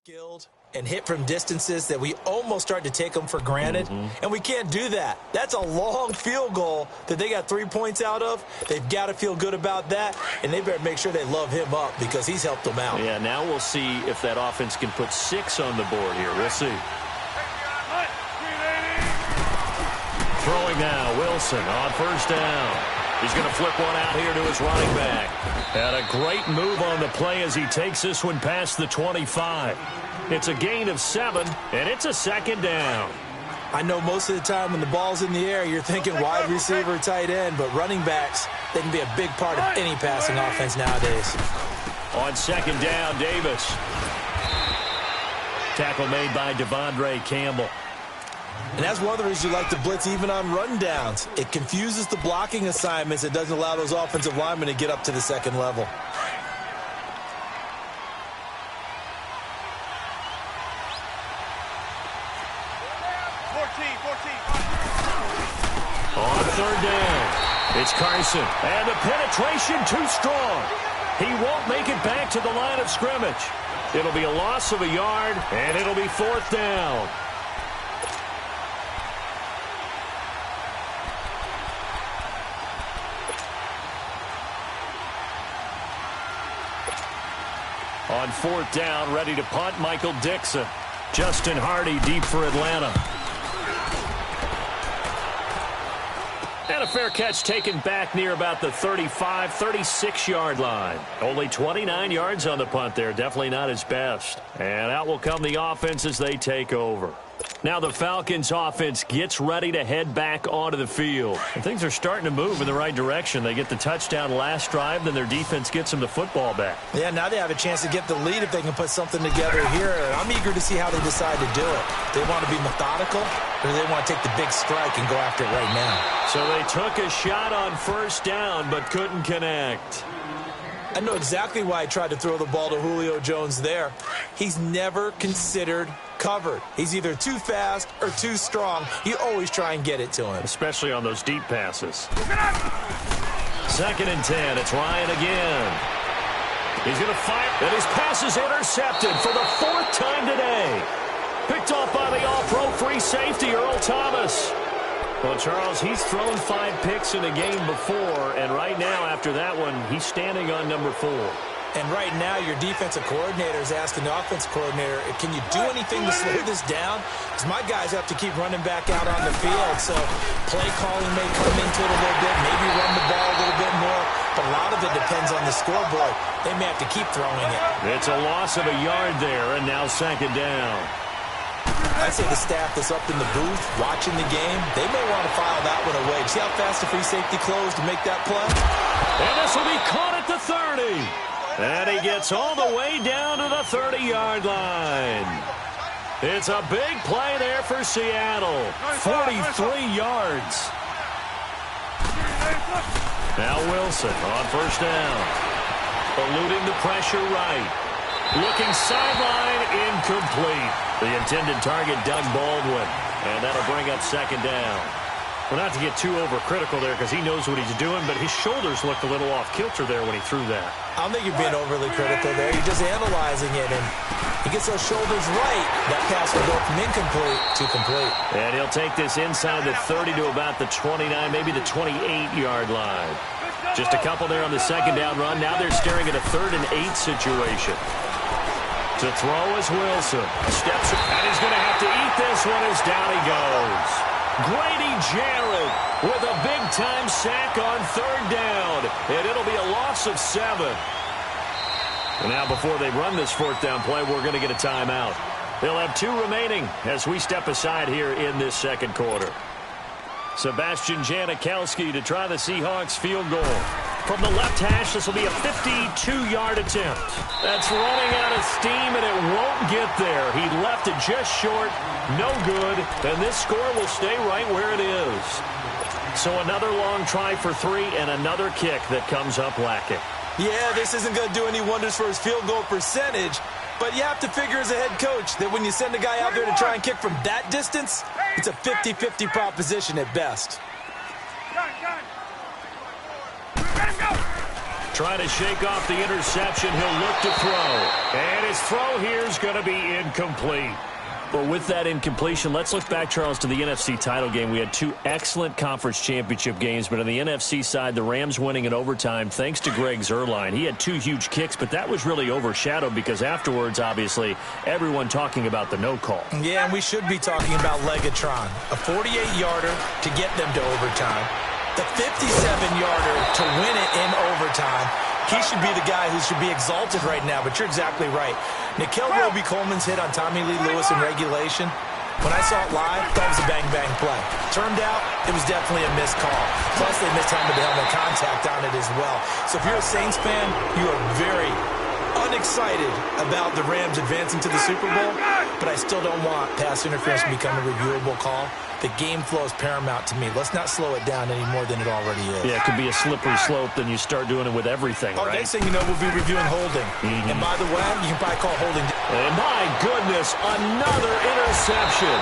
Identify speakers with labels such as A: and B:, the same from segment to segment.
A: Skilled and hit from distances that we almost start to take them for granted, and we can't do that. That's a long field goal that they got 3 points out of. They've got to feel good about that, and they better make sure they love him up because he's helped them out.
B: Yeah, now we'll see if that offense can put 6 on the board here. We'll see. Throwing now, Wilson on first down. He's going to flip one out here to his running back. And a great move on the play as he takes this one past the 25. It's a gain of 7, and it's a second down.
A: I know most of the time when the ball's in the air, you're thinking wide receiver, tight end, but running backs, they can be a big part of any passing offense nowadays.
B: On second down, Davis. Tackle made by Devondre Campbell.
A: And that's one of the reasons you like to blitz even on rundowns. It confuses the blocking assignments. It doesn't allow those offensive linemen to get up to the second level.
B: On third down, it's Carson. And the penetration too strong. He won't make it back to the line of scrimmage. It'll be a loss of a yard, and it'll be fourth down. On fourth down, ready to punt, Michael Dixon. Justin Hardy deep for Atlanta. And a fair catch taken back near about the 35, 36-yard line. Only 29 yards on the punt there. Definitely not his best. And out will come the offense as they take over. Now the Falcons offense gets ready to head back onto the field. And things are starting to move in the right direction. They get the touchdown last drive, then their defense gets them the football back.
A: Yeah, now they have a chance to get the lead if they can put something together here. I'm eager to see how they decide to do it. They want to be methodical, or they want to take the big strike and go after it right now.
B: So they took a shot on first down, but couldn't connect.
A: I know exactly why I tried to throw the ball to Julio Jones there. He's never considered covered. He's either too fast or too strong. You always try and get it to him.
B: Especially on those deep passes. Second and 10. It's Ryan again. He's going to fire. And his pass is intercepted for the 4th time today. Picked off by the all-pro free safety, Earl Thomas. Well, Charles, he's thrown 5 picks in a game before, and right now, after that one, he's standing on number 4.
A: And right now, your defensive coordinator is asking the offensive coordinator, can you do anything to slow this down? Because my guys have to keep running back out on the field, so play calling may come into it a little bit, maybe run the ball a little bit more, but a lot of it depends on the scoreboard. They may have to keep throwing it.
B: It's a loss of a yard there, and now second down.
A: I'd say the staff that's up in the booth watching the game, they may want to file that one away. See how fast the free safety closed to make that play?
B: And this will be caught at the 30. And he gets all the way down to the 30-yard line. It's a big play there for Seattle. 43 yards. Now Wilson on first down. Eluding the pressure right. Looking sideline, incomplete. The intended target, Doug Baldwin. And that'll bring up second down. Well, not to get too overcritical there because he knows what he's doing, but his shoulders looked a little off kilter there when he threw that.
A: I don't think you're being overly critical there. You're just analyzing it, and he gets those shoulders right. That pass will go from incomplete to complete.
B: And he'll take this inside the 30 to about the 29, maybe the 28-yard line. Just a couple there on the second down run. Now they're staring at a 3rd and 8 situation. To throw is Wilson. Steps, and he's going to have to eat this one as down he goes. Grady Jarrett with a big-time sack on 3rd down. And it'll be a loss of 7. And now before they run this 4th down play, we're going to get a timeout. They'll have 2 remaining as we step aside here in this second quarter. Sebastian Janikowski to try the Seahawks field goal. From the left hash, this will be a 52-yard attempt. That's running out of steam, and it won't get there. He left it just short, no good, and this score will stay right where it is. So another long try for 3 and another kick that comes up lacking.
A: Yeah, this isn't going to do any wonders for his field goal percentage, but you have to figure as a head coach that when you send a guy out there to try and kick from that distance, it's a 50-50 proposition at best.
B: Trying to shake off the interception. He'll look to throw. And his throw here is going to be incomplete. Well, with that incompletion, let's look back, Charles, to the NFC title game. We had two excellent conference championship games, but on the NFC side, the Rams winning in overtime thanks to Greg Zuerlein. He had two huge kicks, but that was really overshadowed because afterwards, obviously, everyone talking about the no call.
A: Yeah, and we should be talking about Legatron, a 48-yarder to get them to overtime, the 57-yarder to win it in overtime. He should be the guy who should be exalted right now, but you're exactly right. Nikel Roby-Coleman's hit on Tommy Lee Lewis in regulation, when I saw it live, that was a bang-bang play. Turned out, it was definitely a missed call. Plus, they missed helmet-to-helmet contact on it as well. So if you're a Saints fan, you are very unexcited about the Rams advancing to the Super Bowl, but I still don't want pass interference to become a reviewable call. The game flow is paramount to me. Let's not slow it down any more than it already is.
B: Yeah, it could be a slippery slope, then you start doing it with everything, right?
A: Next thing you know, we'll be reviewing holding. And by the way, you can probably call holding.
B: And my goodness, another interception.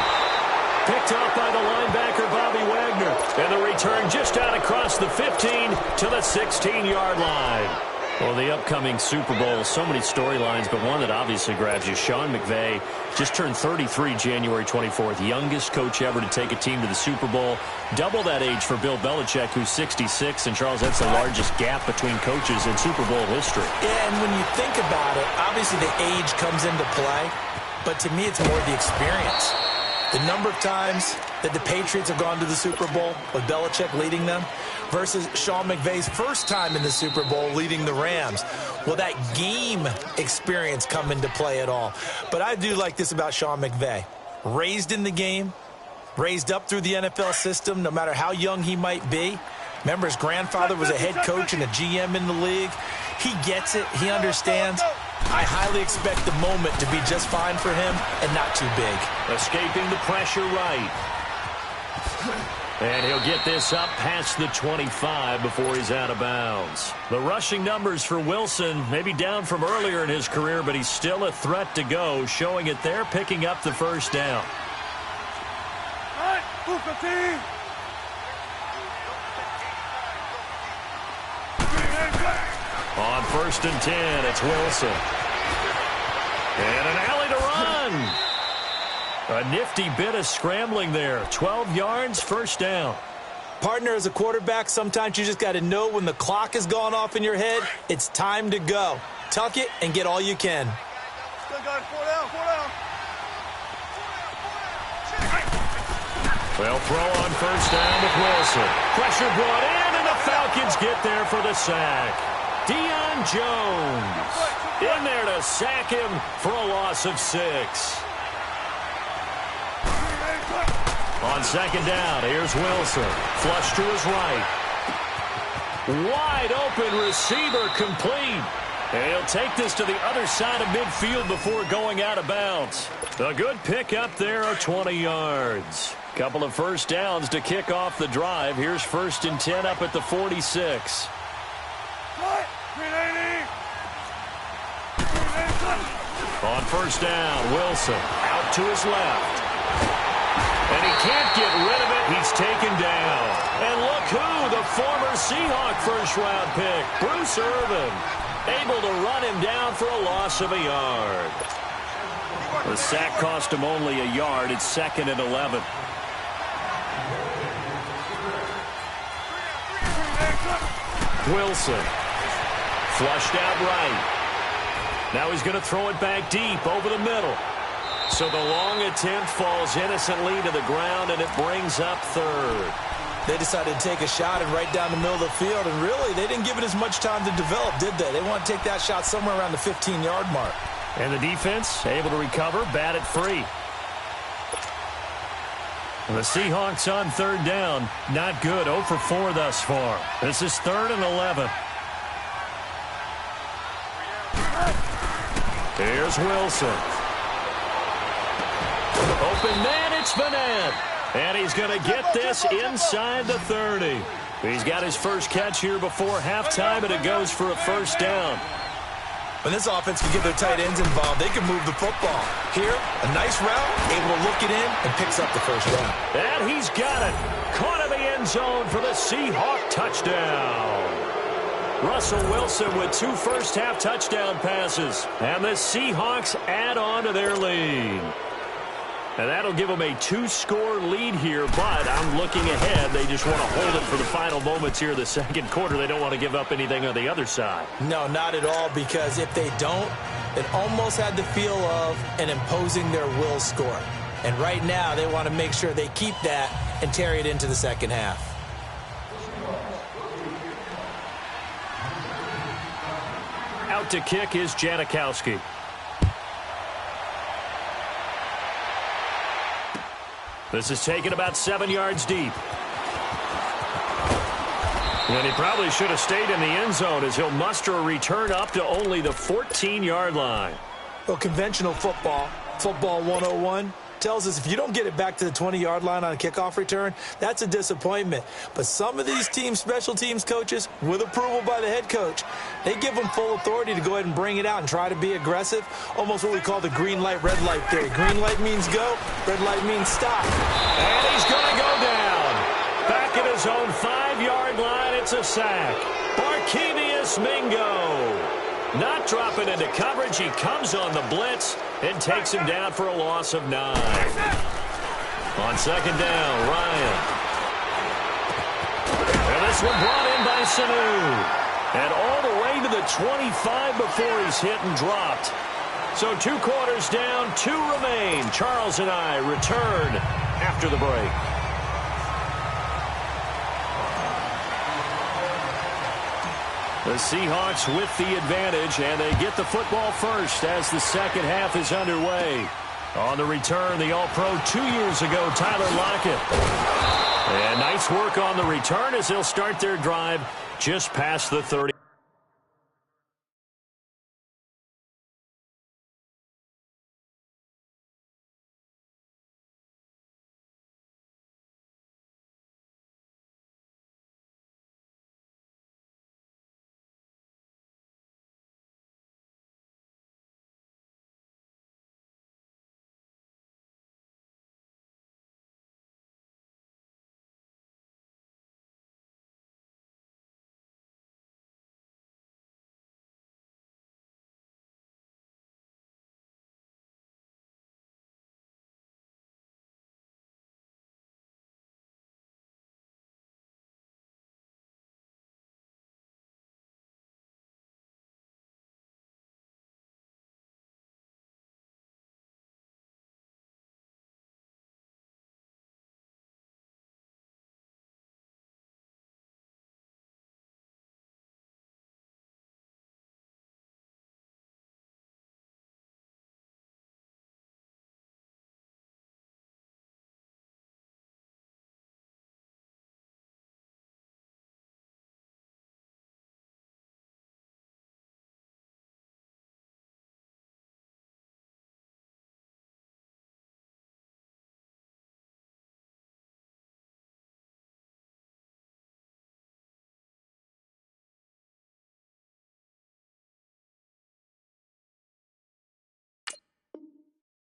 B: Picked off by the linebacker, Bobby Wagner. And the return just out across the 15 to the 16-yard line. Well, the upcoming Super Bowl, so many storylines, but one that obviously grabs you. Sean McVay just turned 33 January 24th, youngest coach ever to take a team to the Super Bowl. Double that age for Bill Belichick, who's 66. And, Charles, that's the largest gap between coaches in Super Bowl history.
A: Yeah, and when you think about it, obviously the age comes into play, but to me it's more the experience. The number of times that the Patriots have gone to the Super Bowl with Belichick leading them versus Sean McVay's first time in the Super Bowl leading the Rams. Will that game experience come into play at all? But I do like this about Sean McVay. Raised in the game, raised up through the NFL system, no matter how young he might be. Remember, his grandfather was a head coach and a GM in the league. He gets it. He understands. I highly expect the moment to be just fine for him and not too big.
B: Escaping the pressure right. And he'll get this up past the 25 before he's out of bounds. The rushing numbers for Wilson maybe down from earlier in his career, but he's still a threat to go, showing it there, picking up the first down. On 1st and 10, it's Wilson. And an alley to run. A nifty bit of scrambling there. 12 yards, first down.
A: Partner, as a quarterback, sometimes you just got to know when the clock has gone off in your head, it's time to go. Tuck it and get all you can.
B: Well, throw on 1st down with Wilson. Pressure brought in, and the Falcons get there for the sack. Deion Jones in there to sack him for a loss of 6. On 2nd down, here's Wilson. Flush to his right. Wide open receiver complete. And he'll take this to the other side of midfield before going out of bounds. A good pickup there of 20 yards. Couple of first downs to kick off the drive. Here's 1st and 10 up at the 46. On 1st down, Wilson out to his left. And he can't get rid of it. He's taken down. And look who, the former Seahawk first-round pick, Bruce Irvin, able to run him down for a loss of a yard. The sack cost him only a yard. It's 2nd and 11. Wilson flushed out right. Now he's going to throw it back deep over the middle. So the long attempt falls innocently to the ground, and it brings up 3rd.
A: They decided to take a shot and right down the middle of the field, and really, they didn't give it as much time to develop, did they? They want to take that shot somewhere around the 15-yard mark.
B: And the defense able to recover, bat it free. And the Seahawks on 3rd down, not good, 0 for 4 thus far. This is 3rd and 11. Here's Wilson. Open man, it's Vanette. And he's going to get this inside the 30. He's got his first catch here before halftime, and it goes for a 1st down.
A: When this offense can get their tight ends involved, they can move the football. Here, a nice route, able to look it in, and picks up the 1st down.
B: And he's got it. Caught in the end zone for the Seahawk touchdown. Russell Wilson with 2 first-half touchdown passes. And the Seahawks add on to their lead. And that'll give them a 2-score lead here, but I'm looking ahead. They just want to hold it for the final moments here of the second quarter. They don't want to give up anything on the other side.
A: No, not at all, because if they don't, it almost had the feel of an imposing their will score. And right now, they want to make sure they keep that and carry it into the second half.
B: Out to kick is Janikowski. This is taken about 7 yards deep. And he probably should have stayed in the end zone as he'll muster a return up to only the 14-yard line.
A: Well, conventional football 101, tells us if you don't get it back to the 20-yard line on a kickoff return, that's a disappointment. But some of these teams, special teams coaches, with approval by the head coach, they give them full authority to go ahead and bring it out and try to be aggressive, almost what we call the green light, red light theory. Green light means go, red light means stop.
B: And he's going to go down. Back at his own 5-yard line, it's a sack. Barkevious Mingo. Not dropping into coverage. He comes on the blitz and takes him down for a loss of 9. On second down, Ryan. And this one brought in by Sanu. And all the way to the 25 before he's hit and dropped. So 2 quarters down, 2 remain. Charles and I return after the break. The Seahawks with the advantage, and they get the football first as the second half is underway. On the return, the All-Pro 2 years ago, Tyler Lockett. And nice work on the return as they'll start their drive just past the 30.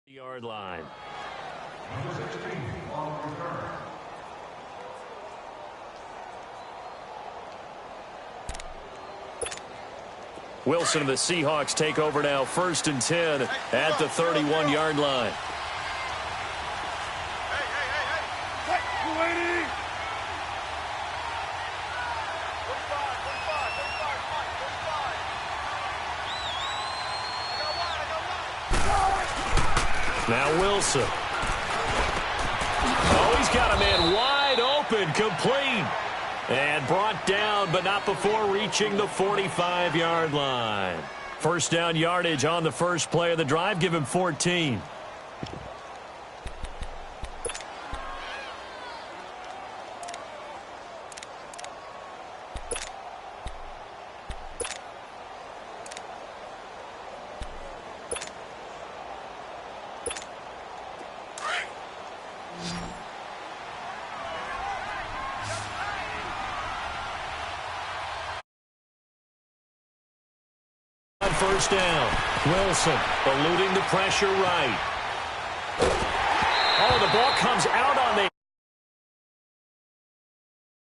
B: Yard line. Wilson and the Seahawks take over now, 1st and 10 at the 31-yard line. Now Wilson. Oh, he's got a man wide open, complete. And brought down, but not before reaching the 45-yard line. First down yardage on the first play of the drive. Give him 14. First down. Wilson eluding the pressure right. Oh, the ball comes out on the